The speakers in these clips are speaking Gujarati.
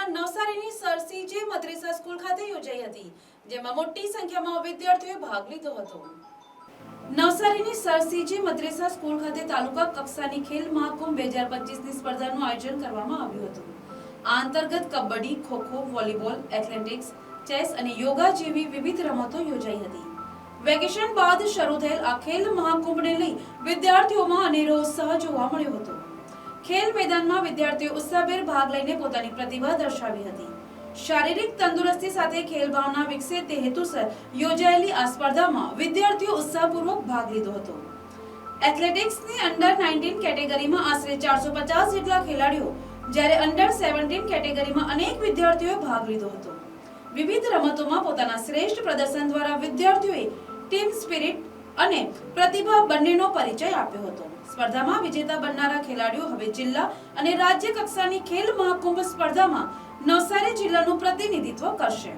વેકેશનમાં નવસારીની સર સીજે મદ્રેસા સ્કૂલ ખાતે યોજાઈ હતી, જેમાં મોટી સંખ્યામાં વિદ્યાર્થીઓએ ભાગ લીધો હતો। નવસારીની સર સીજે મદ્રેસા સ્કૂલ ખાતે તાલુકા કક્ષાની ખેલ મહાકુંભ 2025ની સ્પર્ધાનું આયોજન કરવામાં આવ્યું હતું। આ અંતર્ગત kabaddi, kho kho, volleyball, athletics, chess અને યોગા જેવી વિવિધ રમતો યોજાઈ હતી। વેકેશન બાદ શરૂ થયેલ આ ખેલ મહાકુંભને લઈ વિદ્યાર્થીઓમાં અનેરો ઉત્સાહ જોવા મળ્યો હતો। ખેલ મેદાનમાં વિદ્યાર્થીઓ ઉત્સાહભેર ભાગ લઈને પોતાની પ્રતિભા દર્શાવી હતી। શારીરિક તંદુરસ્તી સાથે ખેલ ભાવના વિકસે તે હેતુસર યોજાયેલી આ સ્પર્ધામાં વિદ્યાર્થીઓ ઉત્સાહપૂર્વક ભાગ લીધો હતો। એથ્લેટિક્સની અંડર 19 કેટેગરીમાં આશરે 450 જેટલા ખેલાડીઓ, જ્યારે અંડર 17 કેટેગરીમાં અનેક વિદ્યાર્થીઓએ ભાગ લીધો હતો। વિવિધ રમતોમાં પોતાના શ્રેષ્ઠ પ્રદર્શન દ્વારા વિદ્યાર્થીઓએ ટીમ સ્પિરિટ અને પ્રતિભા બંનેનો પરિચય આપ્યો હતો। સ્પર્ધામાં વિજેતા બનનારા ખેલાડીઓ હવે જિલ્લા અને રાજ્ય કક્ષાની ખેલ મહાકુંભ સ્પર્ધામાં નવસારી જિલ્લાનું પ્રતિનિધિત્વ કરશે।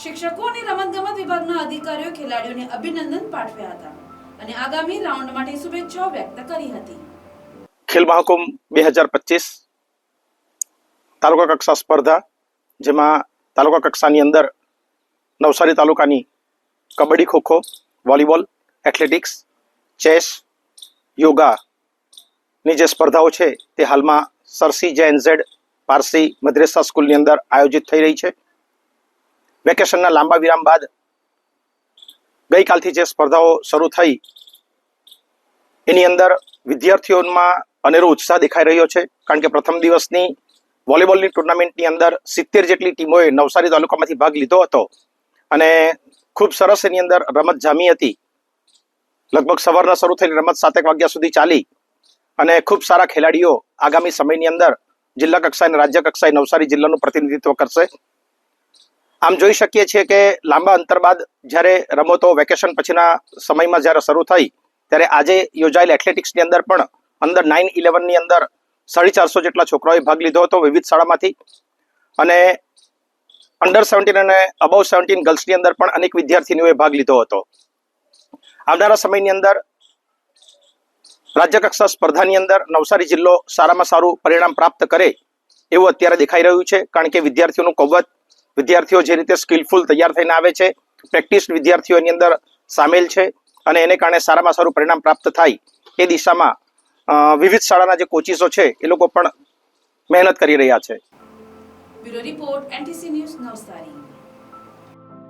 શિક્ષકો અને રમતગમત વિભાગના અધિકારીઓ ખેલાડીઓને અભિનંદન પાઠવ્યા હતા અને આગામી રાઉન્ડ માટે શુભેચ્છાઓ વ્યક્ત કરી હતી। ખેલ મહાકુંભ 2025 તાલુકા કક્ષા સ્પર્ધા, જેમાં તાલુકા કક્ષાની અંદર નવસારી તાલુકાની kabaddi, kho kho, volleyball, athletics, chess, યોગાની જે સ્પર્ધાઓ છે તે હાલમાં સર સીજે પારસી મદ્રેસા સ્કૂલની અંદર આયોજિત થઈ રહી છે। વેકેશનના લાંબા વિરામ બાદ ગઈકાલથી જે સ્પર્ધાઓ શરૂ થઈ એની અંદર વિદ્યાર્થીઓમાં અનેરો ઉત્સાહ દેખાઈ રહ્યો છે, કારણ કે પ્રથમ દિવસની વોલીબોલની ટુર્નામેન્ટની અંદર 70 જેટલી ટીમોએ નવસારી તાલુકામાંથી ભાગ લીધો હતો અને ખૂબ સરસ એની અંદર રમત જામી હતી। લગભગ સવારના શરૂ થયેલી રમત 7 વાગ્યા સુધી ચાલી અને ખૂબ સારા ખેલાડીઓ આગામી સમયની અંદર જિલ્લા કક્ષાએ અને રાજ્ય કક્ષાએ નવસારી જિલ્લાનું પ્રતિનિધિત્વ કરશે। આમ જોઈ શકીએ છીએ કે લાંબા અંતર બાદ જ્યારે રમતો વેકેશન પછીના સમયમાં જ્યારે શરૂ થઈ, ત્યારે આજે યોજાયેલ એથ્લેટિક્સની અંદર પણ અંડર 9-11ની અંદર 450 જેટલા છોકરાઓએ ભાગ લીધો હતો વિવિધ શાળામાંથી, અને અંડર 17 અને અબવ 17 ગર્લ્સની અંદર પણ અનેક વિદ્યાર્થીનીઓએ ભાગ લીધો હતો। આવનારા સમયની અંદર રાજ્ય કક્ષા સ્પર્ધાની અંદર નવસારી જિલ્લો સારામાં સારું પરિણામ પ્રાપ્ત કરે એવું અત્યારે દેખાઈ રહ્યું છે, કારણ કે વિદ્યાર્થીઓનું કવચ, વિદ્યાર્થીઓ જે રીતે સ્કિલફુલ તૈયાર થઈને આવે છે, પ્રેક્ટિસ વિદ્યાર્થીઓ એની અંદર સામેલ છે અને એને કારણે સારામાં સારું પરિણામ પ્રાપ્ત થાય એ દિશામાં વિવિધ શાળાના જે કોચિસો છે એ લોકો પણ મહેનત કરી રહ્યા છે। Bureau report NTC news Navsari.